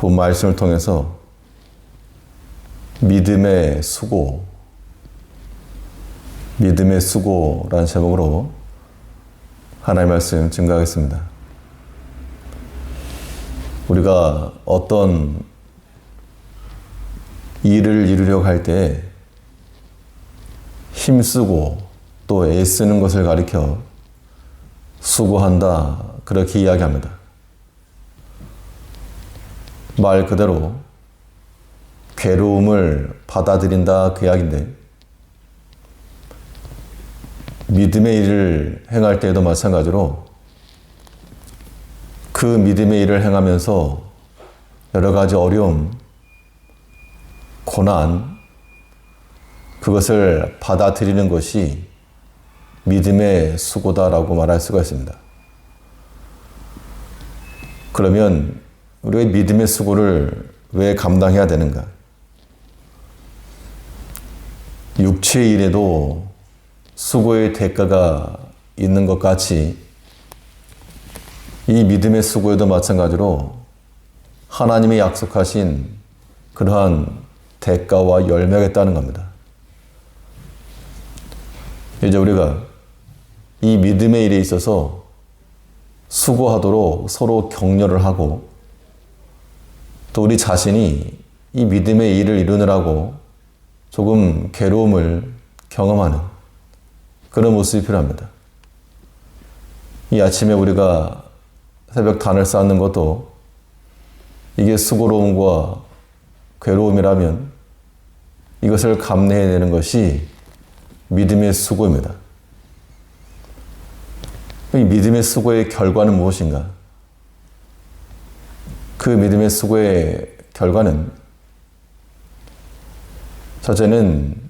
본 말씀을 통해서 믿음의 수고라는 제목으로 하나님의 말씀 증거하겠습니다. 우리가 어떤 일을 이루려고 할 때 힘쓰고 또 애쓰는 것을 가리켜 수고한다, 그렇게 이야기합니다. 말 그대로 괴로움을 받아들인다, 그 이야기인데, 믿음의 일을 행할 때에도 마찬가지로 그 믿음의 일을 행하면서 여러 가지 어려움, 고난, 그것을 받아들이는 것이 믿음의 수고다라고 말할 수가 있습니다. 그러면 우리가 믿음의 수고를 왜 감당해야 되는가? 육체의 일에도 수고의 대가가 있는 것 같이 이 믿음의 수고에도 마찬가지로 하나님이 약속하신 그러한 대가와 열매가 있다는 겁니다. 이제 우리가 이 믿음의 일에 있어서 수고하도록 서로 격려를 하고 또 우리 자신이 이 믿음의 일을 이루느라고 조금 괴로움을 경험하는 그런 모습이 필요합니다. 이 아침에 우리가 새벽 단을 쌓는 것도 이게 수고로움과 괴로움이라면 이것을 감내해내는 것이 믿음의 수고입니다. 이 믿음의 수고의 결과는 무엇인가? 그 믿음의 수고의 결과는 첫째는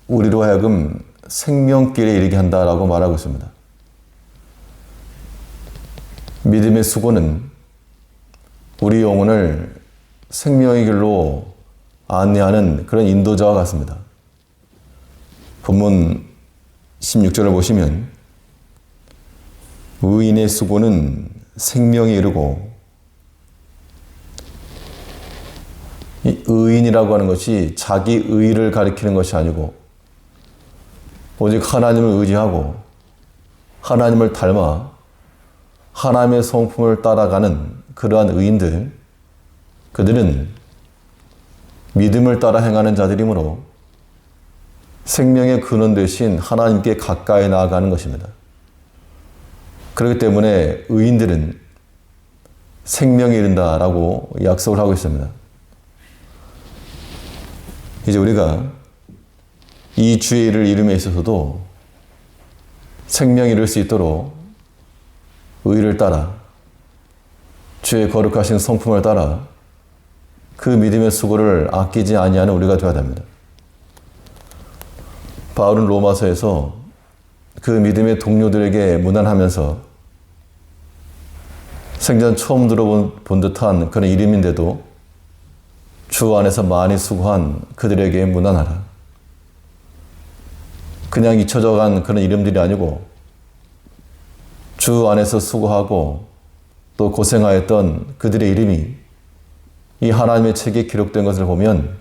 우리로 하여금 생명길에 이르게 한다라고 말하고 있습니다. 믿음의 수고는 우리 영혼을 생명의 길로 안내하는 그런 인도자와 같습니다. 본문 16절을 보시면 의인의 수고는 생명에 이르고, 이 의인이라고 하는 것이 자기 의를 가리키는 것이 아니고 오직 하나님을 의지하고 하나님을 닮아 하나님의 성품을 따라가는 그러한 의인들, 그들은 믿음을 따라 행하는 자들이므로 생명의 근원 되신 하나님께 가까이 나아가는 것입니다. 그렇기 때문에 의인들은 생명에 이른다라고 약속을 하고 있습니다. 이제 우리가 이 주의 일을 이룸에 있어서도 생명에 이를 수 있도록 의를 따라 주의 거룩하신 성품을 따라 그 믿음의 수고를 아끼지 아니하는 우리가 되어야 됩니다. 바울은 로마서에서 그 믿음의 동료들에게 문안하면서 생전 처음 들어본 듯한 그런 이름인데도 주 안에서 많이 수고한 그들에게 문안하라. 그냥 잊혀져간 그런 이름들이 아니고 주 안에서 수고하고 또 고생하였던 그들의 이름이 이 하나님의 책에 기록된 것을 보면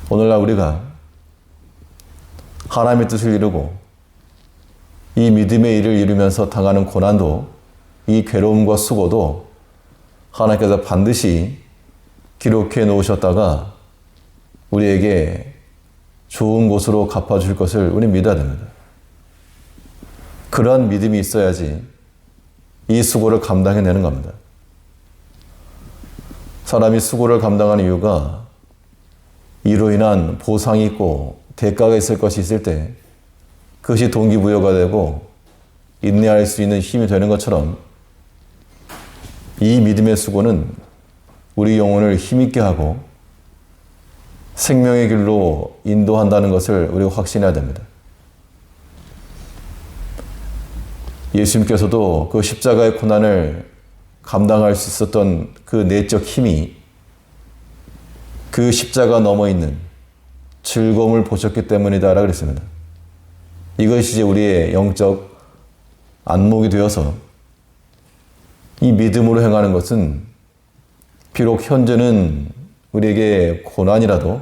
오늘날 우리가 하나님의 뜻을 이루고 이 믿음의 일을 이루면서 당하는 고난도, 이 괴로움과 수고도 하나님께서 반드시 기록해 놓으셨다가 우리에게 좋은 곳으로 갚아줄 것을 우리는 믿어야 됩니다. 그러한 믿음이 있어야지 이 수고를 감당해내는 겁니다. 사람이 수고를 감당하는 이유가 이로 인한 보상이 있고 대가가 있을 것이 있을 때 그것이 동기부여가 되고 인내할 수 있는 힘이 되는 것처럼 이 믿음의 수고는 우리 영혼을 힘있게 하고 생명의 길로 인도한다는 것을 우리가 확신해야 됩니다. 예수님께서도 그 십자가의 고난을 감당할 수 있었던 그 내적 힘이 그 십자가 넘어 있는 즐거움을 보셨기 때문이다라고 그랬습니다. 이것이 이제 우리의 영적 안목이 되어서 이 믿음으로 행하는 것은 비록 현재는 우리에게 고난이라도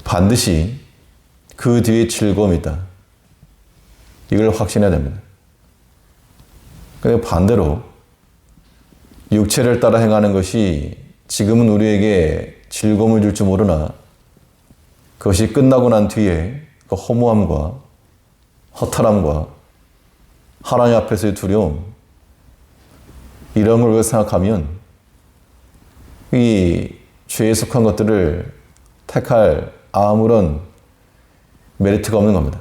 반드시 그 뒤에 즐거움이 있다. 이걸 확신해야 됩니다. 근데 반대로 육체를 따라 행하는 것이 지금은 우리에게 즐거움을 줄지 모르나 그것이 끝나고 난 뒤에 그 허무함과 허탈함과 하나님 앞에서의 두려움, 이런 걸 생각하면 이 죄에 속한 것들을 택할 아무런 메리트가 없는 겁니다.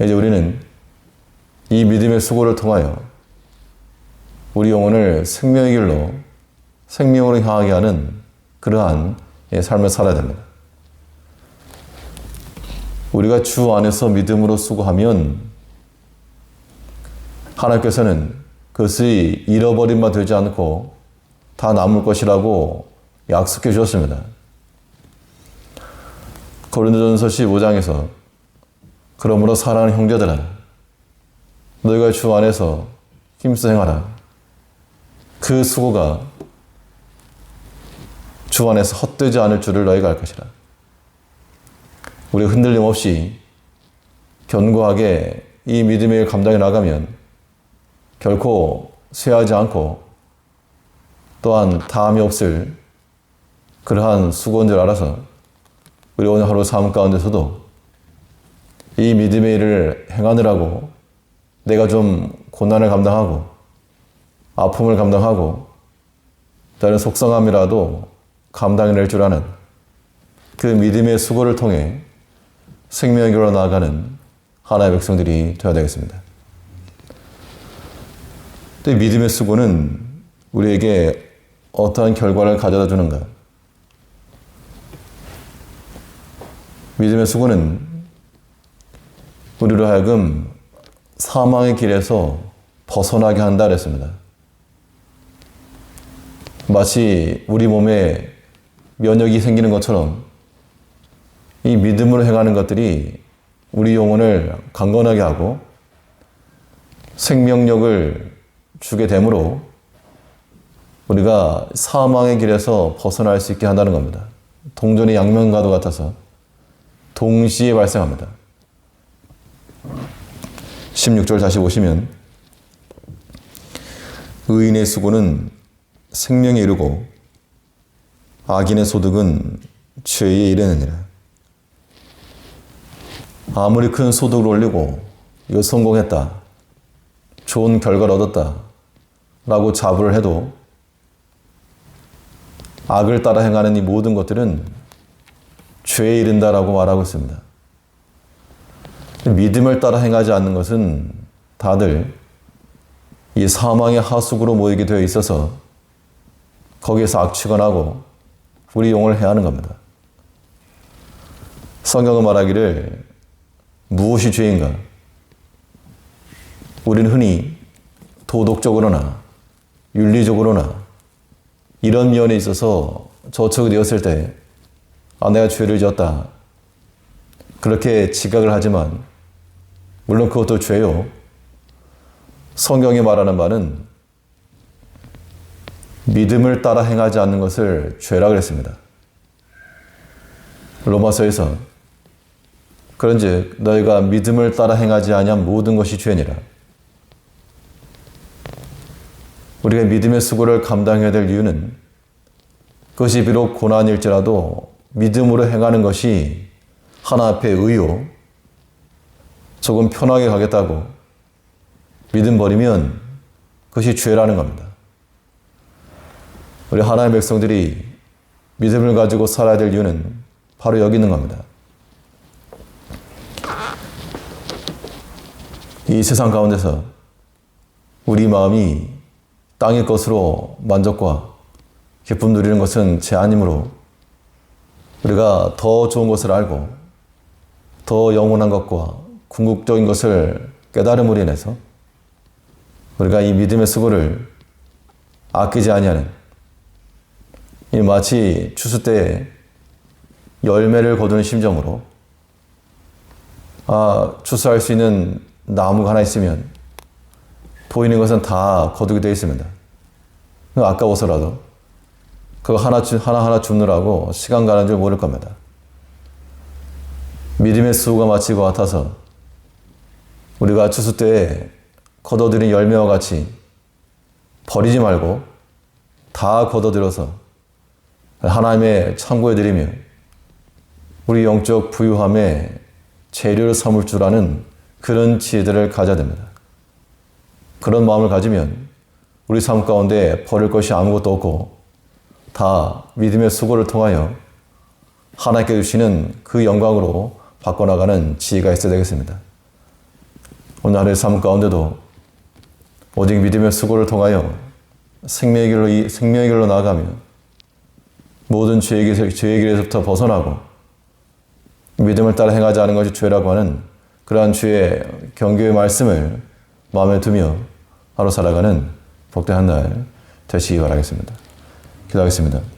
이제 우리는 이 믿음의 수고를 통하여 우리 영혼을 생명의 길로, 생명으로 향하게 하는 그러한 삶을 살아야 됩니다. 우리가 주 안에서 믿음으로 수고하면 하나님께서는 그것이 잃어버린 바 되지 않고 다 남을 것이라고 약속해 주셨습니다. 고린도전서 15장에서 그러므로 사랑하는 형제들아, 너희가 주 안에서 힘써 행하라. 그 수고가 주 안에서 헛되지 않을 줄을 너희가 알 것이라. 우리 흔들림 없이 견고하게 이 믿음의 일 감당해 나가면 결코 쇠하지 않고 또한 다함이 없을 그러한 수고인 줄 알아서 우리 오늘 하루 삶 가운데서도 이 믿음의 일을 행하느라고 내가 좀 고난을 감당하고 아픔을 감당하고 다른 속상함이라도 감당해낼 줄 아는 그 믿음의 수고를 통해 생명의 길로 나아가는 하나님의 백성들이 되어야 되겠습니다. 또 믿음의 수고는 우리에게 어떠한 결과를 가져다 주는가? 믿음의 수고는 우리로 하여금 사망의 길에서 벗어나게 한다 그랬습니다. 마치 우리 몸에 면역이 생기는 것처럼 이 믿음으로 행하는 것들이 우리 영혼을 강건하게 하고 생명력을 주게 되므로 우리가 사망의 길에서 벗어날 수 있게 한다는 겁니다. 동전의 양면과도 같아서 동시에 발생합니다. 16절 다시 보시면 의인의 수고는 생명에 이르고 악인의 소득은 죄에 이르느니라. 아무리 큰 소득을 올리고 이거 성공했다, 좋은 결과를 얻었다 라고 자부를 해도 악을 따라 행하는 이 모든 것들은 죄에 이른다라고 말하고 있습니다. 믿음을 따라 행하지 않는 것은 다들 이 사망의 하수구로 모이게 되어 있어서 거기에서 악취가 우리 영혼을 해하는 겁니다. 성경은 말하기를 무엇이 죄인가? 우리는 흔히 도덕적으로나 윤리적으로나 이런 면에 있어서 저촉이 되었을 때 내가 죄를 지었다 그렇게 지각을 하지만 물론 그것도 죄요. 성경이 말하는 바는 믿음을 따라 행하지 않는 것을 죄라 그랬습니다. 로마서에서 그런즉 너희가 믿음을 따라 행하지 아니한 모든 것이 죄니라. 우리가 믿음의 수고를 감당해야 될 이유는 그것이 비록 고난일지라도 믿음으로 행하는 것이 하나 앞에 의요. 조금 편하게 가겠다고 믿음 버리면 그것이 죄라는 겁니다. 우리 하나님의 백성들이 믿음을 가지고 살아야 될 이유는 바로 여기 있는 겁니다. 이 세상 가운데서 우리 마음이 땅의 것으로 만족과 기쁨 누리는 것은 제 아니므로 우리가 더 좋은 것을 알고 더 영원한 것과 궁극적인 것을 깨달음으로 인해서 우리가 이 믿음의 수고를 아끼지 아니하는 이 마치 추수 때에 열매를 거두는 심정으로 추수할 수 있는 나무가 하나 있으면 보이는 것은 다 거두게 되어 있습니다. 아까워서라도 그거 하나하나 줍느라고 시간 가는 줄 모를 겁니다. 믿음의 수고가 마칠 것 같아서 우리가 추수 때에 거둬들인 열매와 같이 버리지 말고 다 거둬들여서 하나님의 창고에 드리며 우리 영적 부유함의 재료를 삼을 줄 아는 그런 지혜들을 가져야 됩니다. 그런 마음을 가지면 우리 삶 가운데 버릴 것이 아무것도 없고 다 믿음의 수고를 통하여 하나님께 주시는 그 영광으로 바꿔나가는 지혜가 있어야 되겠습니다. 오늘 하루의 삶 가운데도 오직 믿음의 수고를 통하여 생명의 길로 나아가며 모든 죄의 길에서부터 벗어나고 믿음을 따라 행하지 않은 것이 죄라고 하는 그러한 주의 경고의 말씀을 마음에 두며 하루 살아가는 복된 한 날 되시기 바라겠습니다. 기도하겠습니다.